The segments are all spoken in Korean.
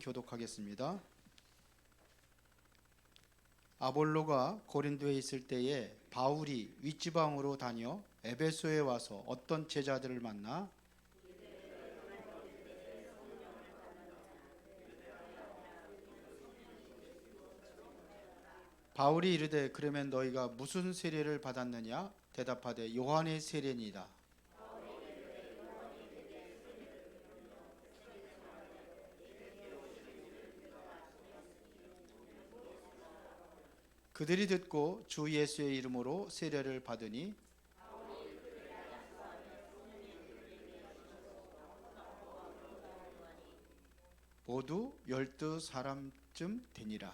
교독하겠습니다. 아볼로가 고린도에 있을 때에 바울이 윗지방으로 다녀 에베소에 와서 어떤 제자들을 만나 바울이 이르되 그러면 너희가 무슨 세례를 받았느냐? 대답하되 요한의 세례니이다. 그들이 듣고 주 예수의 이름으로 세례를 받으니 모두 12사람쯤 되니라.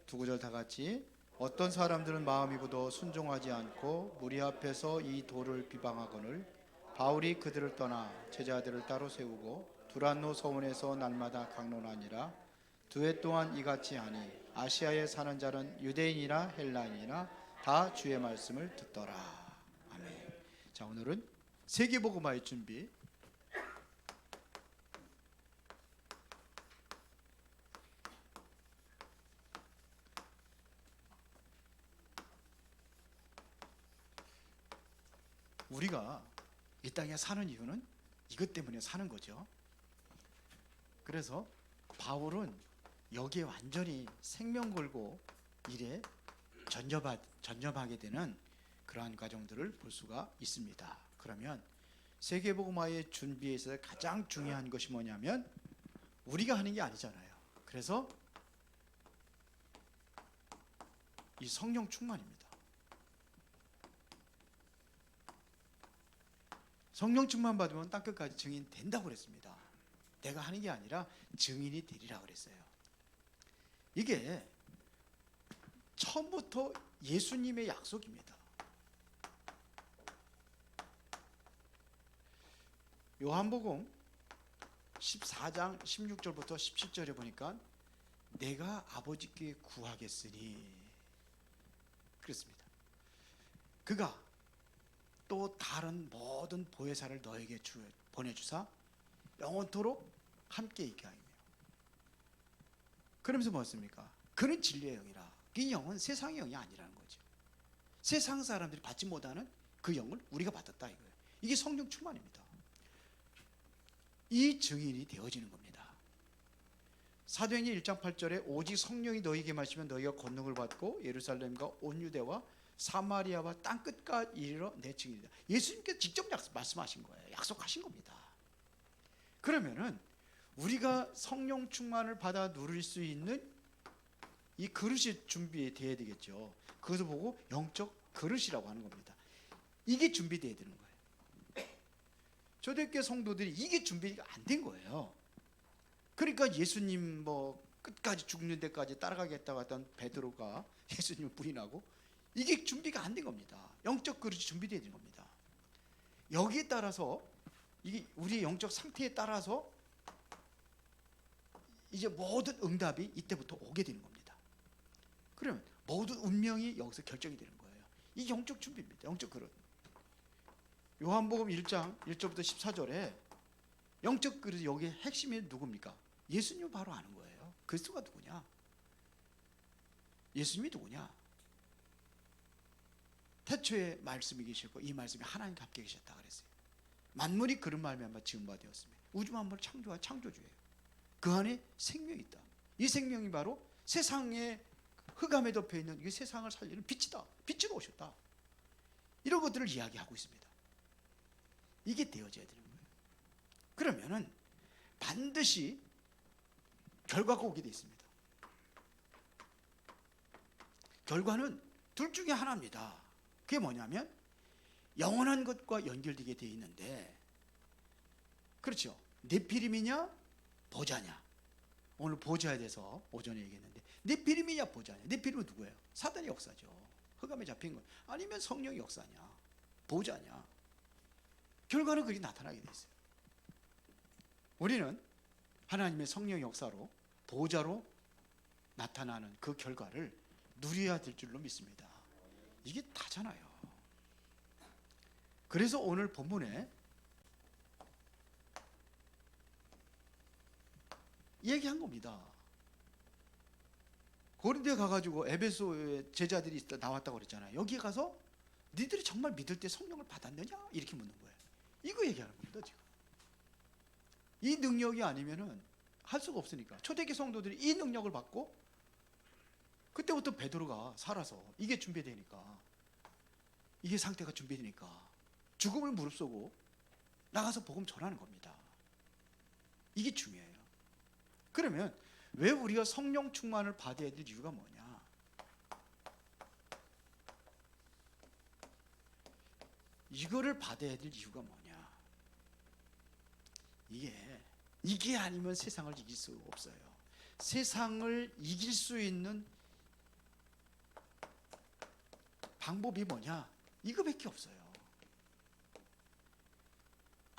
두 구절 다 같이. 어떤 사람들은 마음이 굳어 순종하지 않고 무리 앞에서 이 도를 비방하거늘 바울이 그들을 떠나 제자들을 따로 세우고 두란노 서원에서 날마다 강론하니라. 두 해 동안 이같이 하니 아시아에 사는 자는 유대인이나 헬라인이나 다 주의 말씀을 듣더라. 아멘. 자, 오늘은 세계복음화의 준비, 우리가 이 땅에 사는 이유는 이것 때문에 사는 거죠. 그래서 바울은 여기에 완전히 생명 걸고 일에 전념하게 되는 그러한 과정들을 볼 수가 있습니다. 그러면 세계복음화의 준비에 있어서 가장 중요한 것이 뭐냐면 우리가 하는 게 아니잖아요. 그래서 이 성령 충만입니다. 성령 충만 받으면 땅끝까지 증인 된다고 그랬습니다. 내가 하는 게 아니라 증인이 되리라 그랬어요. 이게 처음부터 예수님의 약속입니다. 요한복음 14장 16절부터 17절에 보니까 내가 아버지께 구하겠으니 그렇습니다. 그가 또 다른 모든 보혜사를 너에게 보내주사 영원토록 함께 있게 하며. 그러면서 뭐였습니까? 그는 진리의 영이라. 이 영은 세상의 영이 아니라는 거죠. 세상 사람들이 받지 못하는 그 영을 우리가 받았다 이거예요. 이게 성령 충만입니다. 이 증인이 되어지는 겁니다. 사도행전 1장 8절에 오직 성령이 너희에게 마시면 너희가 권능을 받고 예루살렘과 온 유대와 사마리아와 땅끝까지 이르러 내 증인이다. 예수님께서 직접 말씀하신 거예요. 약속하신 겁니다. 그러면은 우리가 성령 충만을 받아 누릴 수 있는 이 그릇이 준비되어야 되겠죠. 그것을 보고 영적 그릇이라고 하는 겁니다. 이게 준비되어야 되는 거예요. 초대교회 성도들이 이게 준비가 안 된 거예요. 그러니까 예수님 끝까지 죽는 데까지 따라가겠다고 했던 베드로가 예수님을 부인하고 이게 준비가 안 된 겁니다. 영적 그릇이 준비되어야 되는 겁니다. 여기에 따라서 이게 우리의 영적 상태에 따라서 이제 모든 응답이 이때부터 오게 되는 겁니다. 그러면 모든 운명이 여기서 결정이 되는 거예요. 이 영적 준비입니다. 영적 그릇. 요한복음 1장 1절부터 14절에 영적 그릇 여기에 핵심이 누굽니까? 예수님을 바로 아는 거예요. 그리스도가 누구냐? 예수님이 누구냐? 태초에 말씀이 계셨고 이 말씀이 하나님과 함께 계셨다 그랬어요. 만물이 그런 말미암아 지은 바 되었으며 우주 만물을 창조한 창조주예요. 그 안에 생명이 있다. 이 생명이 바로 세상의 흑암에 덮여 있는 이 세상을 살리는 빛이다. 빛으로 오셨다. 이런 것들을 이야기하고 있습니다. 이게 되어져야 되는 거예요. 그러면은 반드시 결과가 오게 되어 있습니다. 결과는 둘 중에 하나입니다. 그게 뭐냐면 영원한 것과 연결되게 되어 있는데, 그렇죠. 네피림이냐 보자냐. 오늘 보자에 대해서 오전에 얘기했는데 네피림이냐 보자냐. 네피림은 누구예요? 사단의 역사죠. 흑암에 잡힌 것. 아니면 성령의 역사냐 보자냐. 결과는 그게 나타나게 돼 있어요. 우리는 하나님의 성령의 역사로 보좌로 나타나는 그 결과를 누려야 될 줄로 믿습니다. 이게 다잖아요. 그래서 오늘 본문에 얘기한 겁니다. 고린도에 가가지고 에베소에 제자들이 나왔다고 그랬잖아요. 여기에 가서 니들이 정말 믿을 때 성령을 받았느냐? 이렇게 묻는 거예요. 이거 얘기하는 겁니다. 지금 이 능력이 아니면은 할 수가 없으니까. 초대교회 성도들이 이 능력을 받고 그때부터 베드로가 살아서 이게 준비되니까, 이게 상태가 준비되니까 죽음을 무릅쓰고 나가서 복음 전하는 겁니다. 이게 중요해요. 그러면 왜 우리가 성령 충만을 받아야 될 이유가 뭐냐? 이거를 받아야 될 이유가 뭐냐? 이게 아니면 세상을 이길 수 없어요. 세상을 이길 수 있는 방법이 뭐냐? 이거밖에 없어요.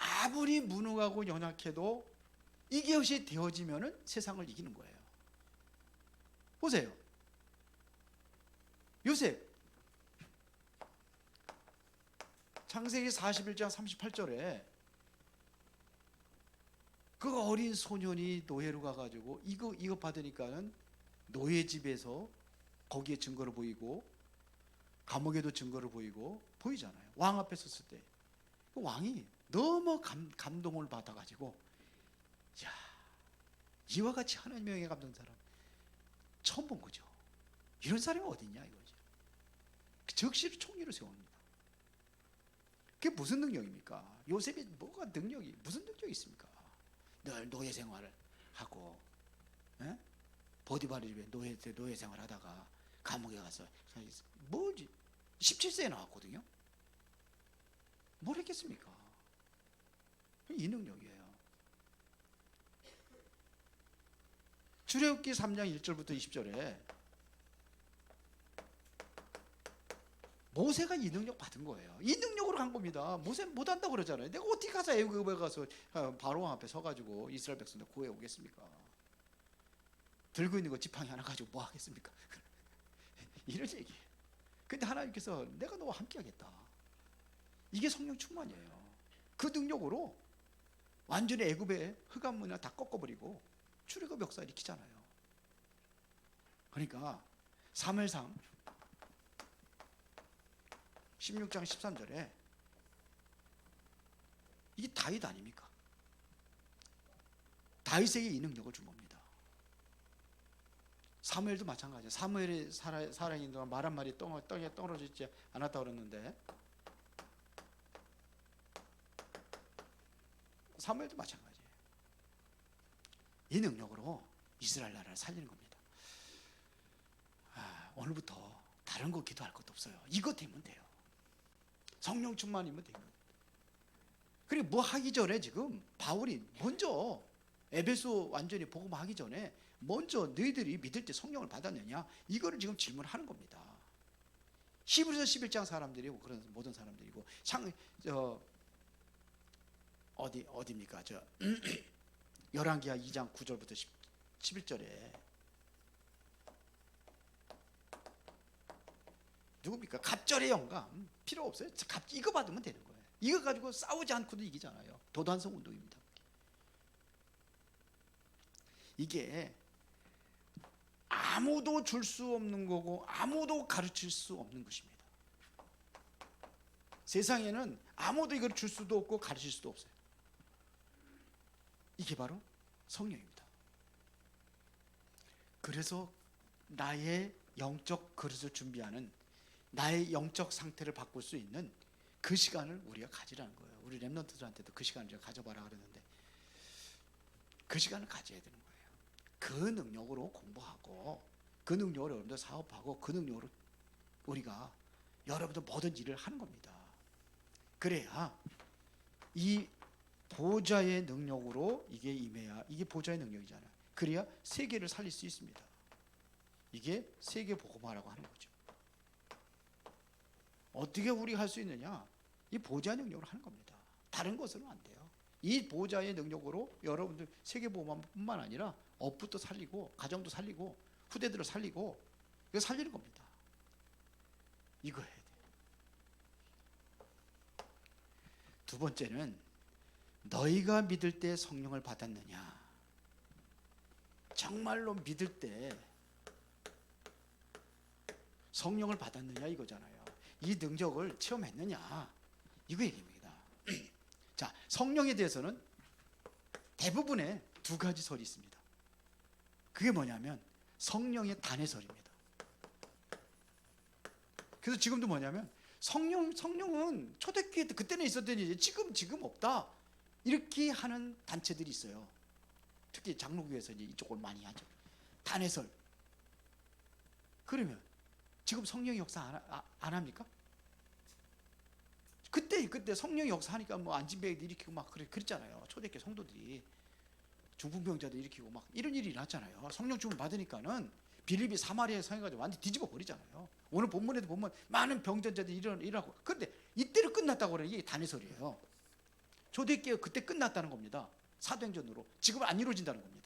아무리 무능하고 연약해도 이것이 되어지면은 세상을 이기는 거예요. 보세요. 요셉, 창세기 41장 38절에 그 어린 소년이 노예로 가가지고 이거 받으니까는 노예 집에서 거기에 증거를 보이고 감옥에도 증거를 보이잖아요. 왕 앞에 섰을 때 그 왕이 너무 감동을 받아가지고, 야, 이와 같이 하나님의 영에 감동한 사람 처음 본 거죠. 이런 사람이 어디 있냐 이거죠. 즉시로 총리를 세웁니다. 그게 무슨 능력입니까? 요셉이 뭐가 능력이, 무슨 능력이 있습니까? 늘 노예 생활을 하고, 보디바르 집에 노예 생활하다가 감옥에 가서 뭐지? 17세에 나왔거든요. 뭘 했겠습니까? 이 능력이에요. 출애굽기 3장 1절부터 20절에 모세가 이 능력 받은 거예요. 이 능력으로 간 겁니다. 모세 못한다고 그러잖아요. 내가 어떻게 가서 애굽에 가서 바로왕 앞에 서가지고 이스라엘 백성들 구해 오겠습니까? 들고 있는 거 지팡이 하나 가지고 뭐 하겠습니까? 이런 얘기예요. 근데 하나님께서 내가 너와 함께 하겠다. 이게 성령 충만이에요. 그 능력으로 완전히 애굽의 흑암문을 다 꺾어버리고 출애굽 역사 일으키잖아요. 그러니까 사무엘상 16장 13절에 이게 다윗 아닙니까? 다윗에게 이 능력을 준 겁니다. 사무엘도 마찬가지예요. 사무엘이 살아있는 동안 말 한 마리 땅에 떨어지지 않았다고 그랬는데, 사무엘도 마찬가지예요. 이 능력으로 이스라엘 나라를 살리는 겁니다. 오늘부터 다른 거 기도할 것도 없어요. 이거 되면 돼요. 성령 충만이면 돼요. 그리고 뭐 하기 전에 지금 바울이 먼저 에베소 완전히 복음하기 전에 먼저 너희들이 믿을 때 성령을 받았느냐, 이거를 지금 질문하는 겁니다. 히브리서 11장 사람들이고 그런 모든 사람들이고 어디입니까? 열왕기하 2장 9절부터 11절에 누굽니까? 갑절의 영감 필요 없어요. 이거 받으면 되는 거예요. 이거 가지고 싸우지 않고도 이기잖아요. 도단성 운동입니다. 이게 아무도 줄 수 없는 거고 아무도 가르칠 수 없는 것입니다. 세상에는 아무도 이걸 줄 수도 없고 가르칠 수도 없어요. 이게 바로 성령입니다. 그래서 나의 영적 그릇을 준비하는, 나의 영적 상태를 바꿀 수 있는 그 시간을 우리가 가지라는 거예요. 우리 렘넌트들한테도 그 시간을 가져봐라 그러는데, 그 시간을 가져야 되는 거예요. 그 능력으로 공부하고, 그 능력으로 여러분들 사업하고, 그 능력으로 우리가 여러분들 모든 일을 하는 겁니다. 그래야 이 보좌의 능력으로 이게 임해야, 이게 보좌의 능력이잖아요. 그래야 세계를 살릴 수 있습니다. 이게 세계 복음화라고 하는 거죠. 어떻게 우리가 할 수 있느냐? 이 보좌의 능력으로 하는 겁니다. 다른 것으로는 안 돼요. 이 보좌의 능력으로 여러분들 세계 복음화뿐만 아니라 업부터 살리고, 가정도 살리고, 후대들을 살리고, 이거 살리는 겁니다. 이거 해야 돼요. 두 번째는 너희가 믿을 때 성령을 받았느냐. 정말로 믿을 때 성령을 받았느냐 이거잖아요. 이 능력을 체험했느냐 이거 얘기입니다. 자, 성령에 대해서는 대부분의 두 가지 설이 있습니다. 그게 뭐냐면 성령의 단해설입니다. 그래서 지금도 뭐냐면 성령은 초대교회 때 그때는 있었던 일이 지금 없다 이렇게 하는 단체들이 있어요. 특히 장로교에서 이제 이쪽을 많이 하죠. 단해설. 그러면 지금 성령의 역사 안 합니까? 그때 성령의 역사하니까 뭐 안진뱅이도 일으키고 막 그랬잖아요. 초대교회 성도들이 중풍병자도 일으키고 막 이런 일이 일어났잖아요. 성령 주문 받으니까는 빌립이 사마리아에 성해가지고 완전 뒤집어 버리잖아요. 오늘 본문에도 보면 많은 병전자들이 일어나고. 그런데 이때로 끝났다고 그래요. 이게 단해설이에요. 초대교회 그때 끝났다는 겁니다. 사도행전으로. 지금 안 이루어진다는 겁니다.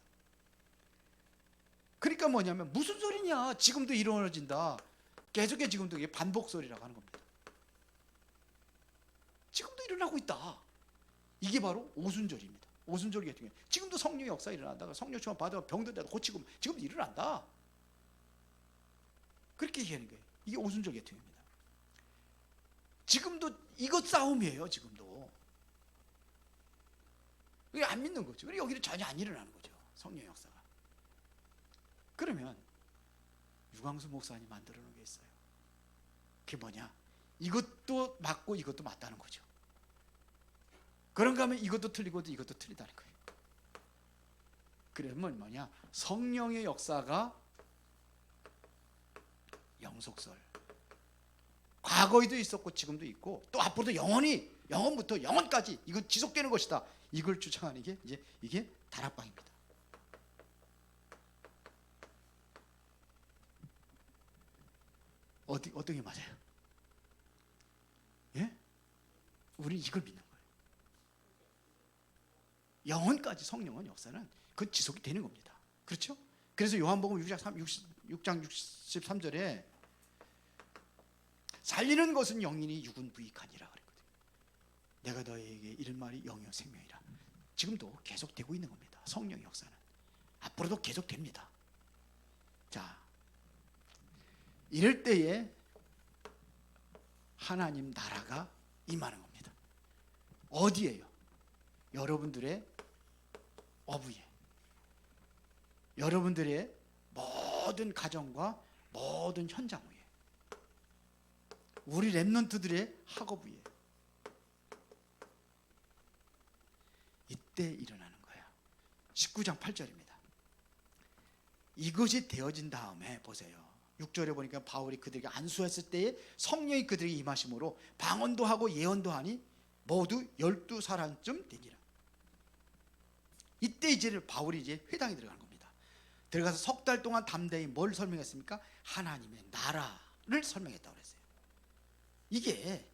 그러니까 뭐냐면 무슨 소리냐. 지금도 이루어진다. 계속해 지금도 이게 반복설이라고 하는 겁니다. 지금도 일어나고 있다. 이게 바로 오순절입니다. 오순절 같은 경우에 지금도 성령의 역사 일어난다가 성령 충만 받아 병든 자도 고치고 지금도 일어난다. 그렇게 얘기하는 거예요. 이게 오순절 계통입니다. 지금도 이것 싸움이에요. 지금도. 이게 안 믿는 거죠. 그리고 여기는 전혀 안 일어나는 거죠. 성령의 역사가. 그러면 유광수 목사님 만들어 놓은 게 있어요. 그게 뭐냐? 이것도 맞고 이것도 맞다는 거죠. 그런가 하면 이것도 틀리고 이것도 틀리다는 거예요. 그러면 뭐냐? 성령의 역사가 영속설. 과거에도 있었고 지금도 있고 또 앞으로도 영원부터 영원까지 이건 지속되는 것이다. 이걸 주장하는 게 이게 다락방입니다. 어떤 게 맞아요? 예? 우리 이걸 믿는 거예요. 영원까지 성령은 역사는 그 지속이 되는 겁니다. 그렇죠? 그래서 요한복음 6장 63절에 살리는 것은 영이니 육은 부익하니라 그랬거든요. 내가 너희에게 이런 말이 영이요 생명이라. 지금도 계속되고 있는 겁니다. 성령의 역사는 앞으로도 계속됩니다. 자, 이럴 때에 하나님 나라가 임하는 겁니다. 어디에요? 여러분들의 어부에, 여러분들의 모든 가정과 모든 현장 위에, 우리 렘넌트들의 학업 위에 이때 일어나는 거예요. 19장 8절입니다. 이것이 되어진 다음에 보세요. 6절에 보니까 바울이 그들에게 안수했을 때에 성령이 그들에게 임하심으로 방언도 하고 예언도 하니 모두 12사람쯤 되니라. 이때 이제 바울이 이제 회당에 들어가는 겁니다. 들어가서 석 달 동안 담대히 뭘 설명했습니까? 하나님의 나라를 설명했다고 그랬어요. 이게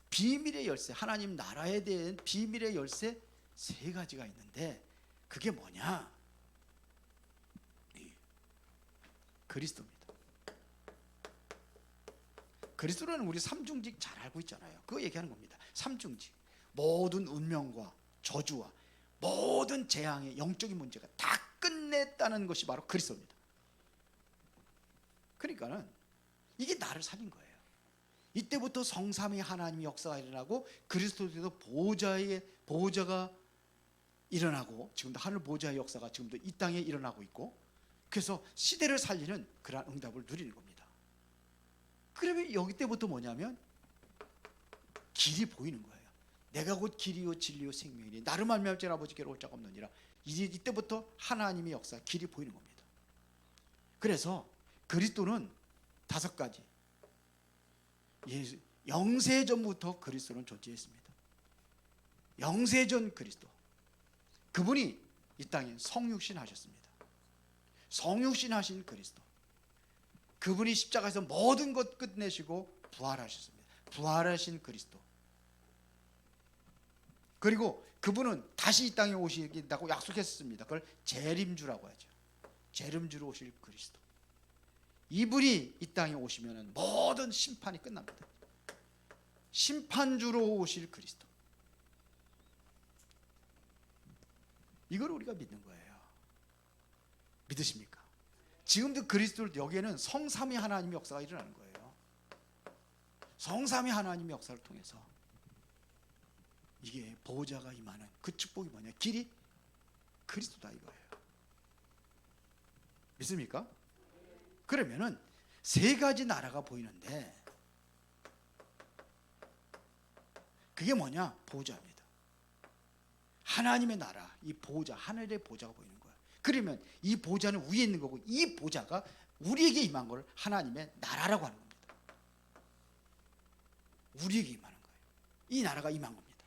비밀의 열쇠, 하나님 나라에 대한 비밀의 열쇠 세 가지가 있는데 그게 뭐냐? 그리스도입니다. 그리스도는 우리 삼중직 잘 알고 있잖아요. 그거 얘기하는 겁니다. 삼중직, 모든 운명과 저주와 모든 재앙의 영적인 문제가 다 끝냈다는 것이 바로 그리스도입니다. 그러니까는 이게 나를 살린 거예요. 이때부터 성삼위 하나님의 역사가 일어나고 그리스도에서 보호자가 일어나고 지금도 하늘 보호자의 역사가 지금도 이 땅에 일어나고 있고 그래서 시대를 살리는 그러한 응답을 누리는 겁니다. 그러면 여기 때부터 뭐냐면 길이 보이는 거예요. 내가 곧 길이요 진리요 생명이니 나를 말미암아 아버지께로 올 자가 없느니라. 이때부터 하나님의 역사 길이 보이는 겁니다. 그래서 그리스도는 5가지. 영세전부터 그리스도는 존재했습니다. 영세전 그리스도. 그분이 이 땅에 성육신 하셨습니다. 성육신 하신 그리스도. 그분이 십자가에서 모든 것 끝내시고 부활하셨습니다. 부활하신 그리스도. 그리고 그분은 다시 이 땅에 오시겠다고 약속했습니다. 그걸 재림주라고 하죠. 재림주로 오실 그리스도. 이분이 이 땅에 오시면 모든 심판이 끝납니다. 심판주로 오실 그리스도. 이걸 우리가 믿는 거예요. 믿으십니까? 지금도 그리스도를 여기에는 성삼위 하나님의 역사가 일어나는 거예요. 성삼위 하나님의 역사를 통해서 이게 보호자가 임하는 그 축복이 뭐냐? 길이 그리스도다 이거예요. 믿습니까? 그러면은 세 가지 나라가 보이는데 그게 뭐냐? 보호자입니다. 하나님의 나라, 이 보호자, 하늘의 보호자가 보이는 거예요. 그러면 이 보호자는 위에 있는 거고 이 보호자가 우리에게 임한 걸 하나님의 나라라고 하는 겁니다. 우리에게 임하는 거예요. 이 나라가 임한 겁니다.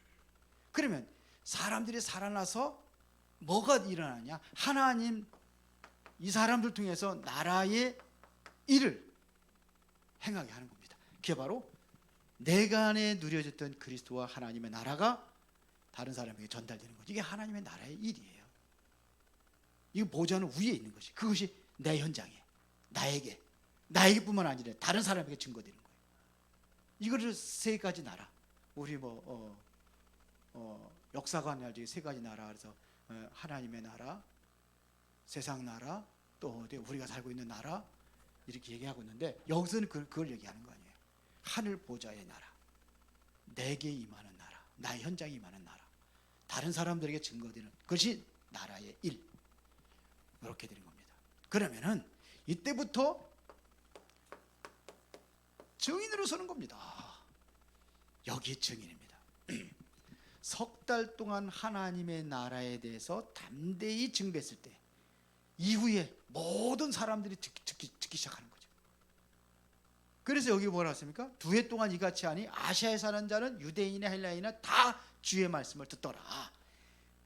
그러면 사람들이 살아나서 뭐가 일어나냐? 하나님 이 사람들 통해서 나라의 일을 행하게 하는 겁니다. 그게 바로 내가 안에 누려졌던 그리스도와 하나님의 나라가 다른 사람에게 전달되는 거죠. 이게 하나님의 나라의 일이에요. 이 보좌는 위에 있는 것이, 그것이 내 현장에 나에게뿐만 아니라 다른 사람에게 증거되는 거예요. 이거를 세 가지 나라, 우리 역사관 날 세 가지 나라, 그래서 하나님의 나라, 세상 나라, 또 우리가 살고 있는 나라 이렇게 얘기하고 있는데 여기서는 그걸 얘기하는 거 아니에요. 하늘 보좌의 나라, 내게 임하는 나라, 나의 현장에 임하는 나라, 다른 사람들에게 증거되는 것이 나라의 일, 이렇게 되는 겁니다. 그러면은 이때부터 증인으로 서는 겁니다. 여기 증인입니다. 석 달 동안 하나님의 나라에 대해서 담대히 증거했을 때 이후에 모든 사람들이 듣기 시작하는 거죠. 그래서 여기 뭐라 했습니까? 2해 동안 이같이 하니 아시아에 사는 자는 유대인이나 헬라인이나 다 주의 말씀을 듣더라.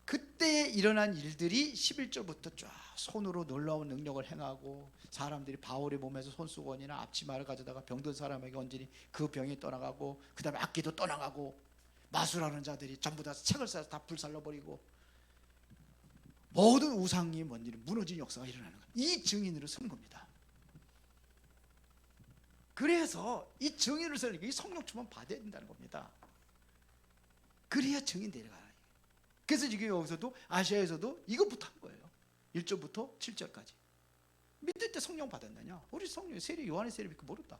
그때 일어난 일들이 11절부터 쫙 손으로 놀라운 능력을 행하고 사람들이 바울의 몸에서 손수건이나 앞치마를 가져다가 병든 사람에게 얹으니 그 병이 떠나가고 그 다음에 악기도 떠나가고 마술하는 자들이 전부 다 책을 쌓아서 다 불살라버리고 모든 우상이 뭔지 무너진 역사가 일어나는 거예요. 이 증인으로 서는 겁니다. 그래서 이 증인을 서는 게 성령 충만 받아야 된다는 겁니다. 그래야 증인 되어가요. 그래서 지금 여기서도 아시아에서도 이것부터 한 거예요. 1절부터 7절까지. 믿을 때 성령 받았느냐? 우리 성령 세례 요한의 세례 믿고 모른다.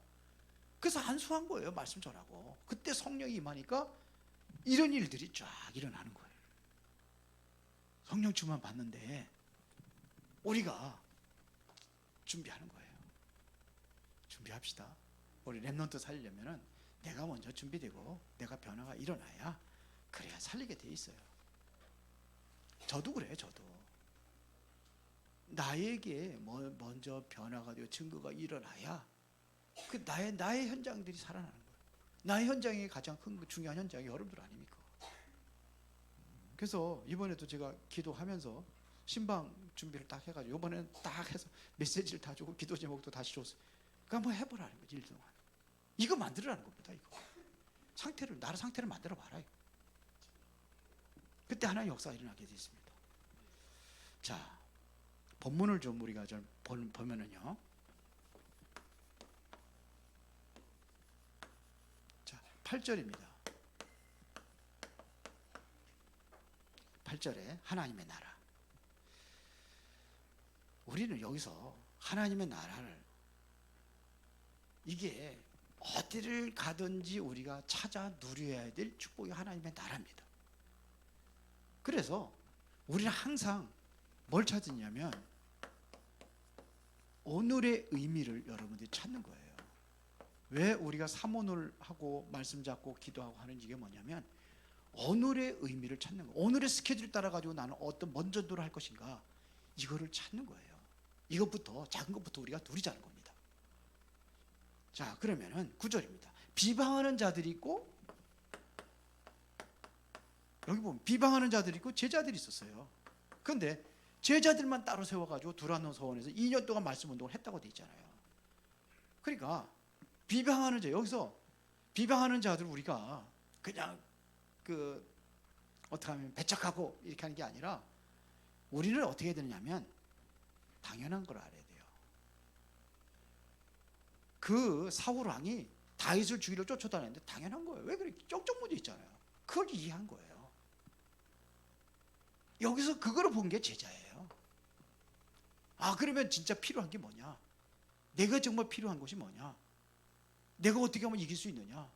그래서 안수한 거예요. 말씀 전하고. 그때 성령이 임하니까 이런 일들이 쫙 일어나는 거예요. 성령 충만 받는데 우리가 준비하는 거예요. 준비합시다. 우리 렘넌트 살리려면은 내가 먼저 준비되고 내가 변화가 일어나야 그래야 살리게 돼 있어요. 저도 그래요. 저도 나에게 먼저 변화가 되고 증거가 일어나야 그 나의 현장들이 살아나는 거예요. 나의 현장이 가장 큰 중요한 현장이 여러분들 아닙니까? 그래서 이번에도 제가 기도하면서 신방 준비를 딱 해가지고 이번에는 딱 해서 메시지를 다 주고 기도 제목도 다시 줬어요. 그러니까 한번 해보라는 거지. 1 동안 이거 만들어라는 겁니다. 이거 나라 상태를 만들어 봐라. 그때 하나의 역사가 일어나게 되어 있습니다. 자, 본문을 좀 우리가 좀 보면은요. 자, 8절입니다. 8절에 하나님의 나라. 우리는 여기서 하나님의 나라를 이게 어디를 가든지 우리가 찾아 누려야 될 축복이 하나님의 나라입니다. 그래서 우리는 항상 뭘 찾느냐면 오늘의 의미를 여러분들이 찾는 거예요. 왜 우리가 삼오늘 하고 말씀 잡고 기도하고 하는 이게 뭐냐면 오늘의 의미를 찾는 거예요. 오늘의 스케줄 따라 가지고 나는 어떤 먼저 할 것인가 이거를 찾는 거예요. 이것부터 작은 것부터 우리가 누리자는 겁니다. 자, 그러면은 9절입니다. 비방하는 자들이 있고 여기 보면 비방하는 자들이 있고 제자들이 있었어요. 그런데 제자들만 따로 세워가지고 두란노 서원에서 2년 동안 말씀 운동을 했다고 돼 있잖아요. 그러니까 비방하는 자, 여기서 비방하는 자들 우리가 그냥 어떻게 하면 배척하고 이렇게 하는 게 아니라 우리는 어떻게 해야 되냐면 당연한 걸 알아야 돼요. 그 사울 왕이 다윗을 죽이려 쫓아다녔는데 당연한 거예요. 왜 그래? 쪽쪽 문제 있잖아요. 그걸 이해한 거예요. 여기서 그거를 본 게 제자예요. 아, 그러면 진짜 필요한 게 뭐냐? 내가 정말 필요한 것이 뭐냐? 내가 어떻게 하면 이길 수 있느냐?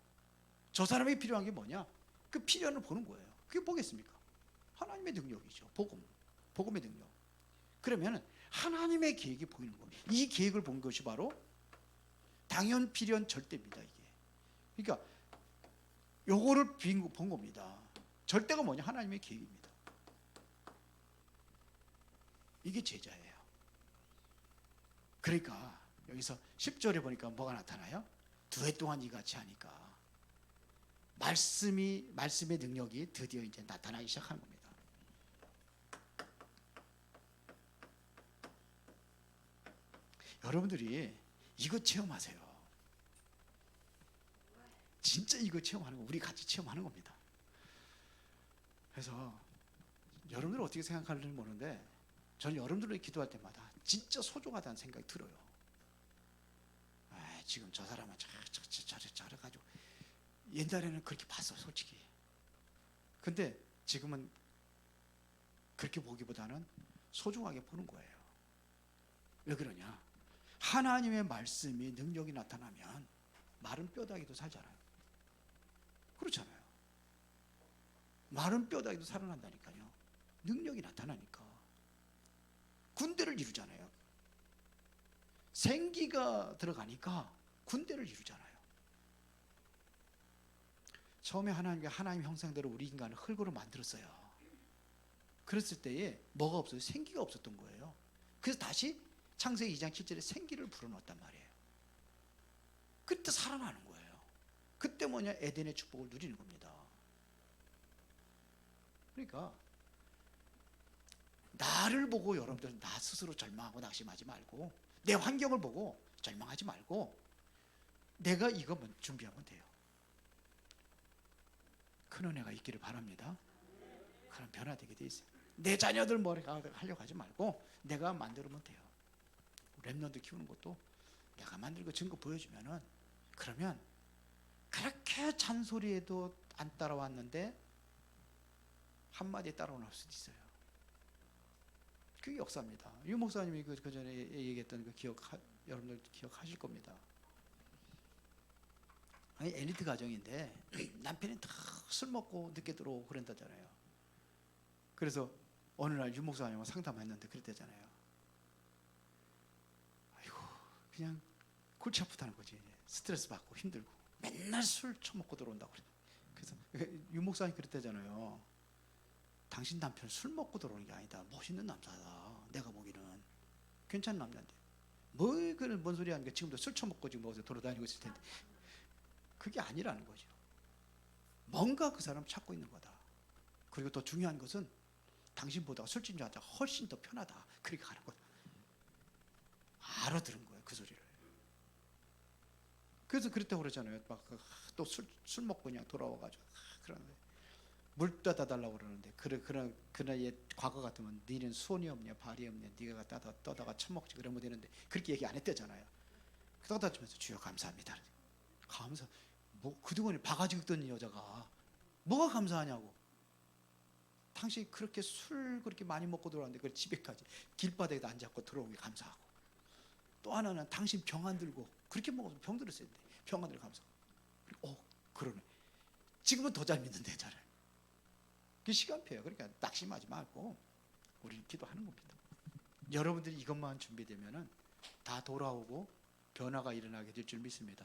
저 사람이 필요한 게 뭐냐? 그 필요를 보는 거예요. 그게 뭐겠습니까? 하나님의 능력이죠. 복음의 능력. 그러면 하나님의 계획이 보이는 겁니다. 이 계획을 본 것이 바로 당연 필연 절대입니다. 이게. 그러니까 요거를 본 겁니다. 절대가 뭐냐? 하나님의 계획입니다. 이게 제자예요. 그러니까 여기서 10절에 보니까 뭐가 나타나요? 2해 동안 이같이 하니까 말씀의 능력이 드디어 이제 나타나기 시작하는 겁니다. 여러분들이 이거 체험하세요. 진짜 이거 체험하는 거, 우리 같이 체험하는 겁니다. 그래서 여러분들 어떻게 생각하는지 모르는데 저는 여러분들이 기도할 때마다 진짜 소중하다는 생각이 들어요. 아, 지금 저 사람은 저래가지고 옛날에는 그렇게 봤어, 솔직히. 근데 지금은 그렇게 보기보다는 소중하게 보는 거예요. 왜 그러냐? 하나님의 말씀이 능력이 나타나면 마른 뼈다귀도 살잖아요. 그렇잖아요. 마른 뼈다귀도 살아난다니까요. 능력이 나타나니까. 군대를 이루잖아요. 생기가 들어가니까 군대를 이루잖아요. 처음에 하나님 형상대로 우리 인간을 흙으로 만들었어요. 그랬을 때에 뭐가 없어요? 생기가 없었던 거예요. 그래서 다시 창세기 2장 7절에 생기를 불어넣었단 말이에요. 그때 살아나는 거예요. 그때 뭐냐? 에덴의 축복을 누리는 겁니다. 그러니까 나를 보고 여러분들 나 스스로 절망하고 낙심하지 말고 내 환경을 보고 절망하지 말고 내가 이거만 준비하면 돼요. 큰 은혜가 있기를 바랍니다. 그럼 변화되게 돼 있어요. 내 자녀들 뭐 하려고 하지 말고 내가 만들면 돼요. 랩런트 키우는 것도 내가 만들고 증거 보여주면은 그러면 그렇게 잔소리해도 안 따라왔는데 한마디에 따라올 수도 있어요. 그게 역사입니다. 유 목사님이 그 전에 얘기했던 그 여러분들 기억하실 겁니다. 아니, 엘리트 가정인데 남편이 다 술 먹고 늦게 들어오고 그런다잖아요. 그래서 어느 날 유 목사님하고 상담했는데 그랬다잖아요. 아이고, 그냥 골치 아프다는 거지. 스트레스 받고 힘들고 맨날 술 처먹고 들어온다고 그래. 그래서 유 목사님 그랬다잖아요. 당신 남편 술 먹고 들어오는 게 아니다. 멋있는 남자다. 내가 보기는 괜찮은 남자인데 뭔 소리 하는 게 지금도 술 처먹고 지금 어디서 돌아다니고 있을 텐데 그게 아니라는 거죠. 뭔가 그 사람 찾고 있는 거다. 그리고 더 중요한 것은 당신보다 술집 여자가 훨씬 더 편하다. 그렇게 가는 거다. 알아들은 거예요, 그 소리를. 그래서 그랬다고 그러잖아요. 막 또 술 먹고 그냥 돌아와가지고 그러는데 물 떠다 달라고 그러는데 그나의 과거 같으면 너는 손이 없냐 발이 없냐 네가 떠다가 처먹지 그러면 되는데 그렇게 얘기 안 했대잖아요. 떠다 주면서 주여 감사합니다. 감사 뭐 그동안에 바가지 긁던 여자가 뭐가 감사하냐고. 당신이 그렇게 술 그렇게 많이 먹고 들어왔는데 그걸 집에까지 길바닥에 앉아서 들어오기 감사하고 또 하나는 당신 병 안 들고 그렇게 먹어서 병 들었을 때 병 안 들고 감사하고 그러네. 지금은 더 잘 믿는데 저를. 그 시간표예요. 그러니까 낙심하지 말고 우리는 기도하는 겁니다. 여러분들이 이것만 준비되면은 다 돌아오고 변화가 일어나게 될 줄 믿습니다.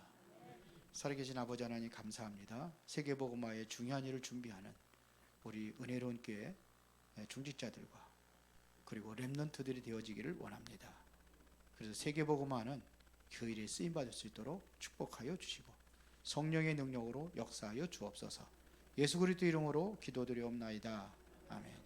살아계신 아버지 하나님 감사합니다. 세계복음화의 중요한 일을 준비하는 우리 은혜로운 교회 중직자들과 그리고 렘넌트들이 되어지기를 원합니다. 그래서 세계복음화는 교회에 쓰임받을 수 있도록 축복하여 주시고 성령의 능력으로 역사하여 주옵소서. 예수 그리스도 이름으로 기도드리옵나이다. 아멘.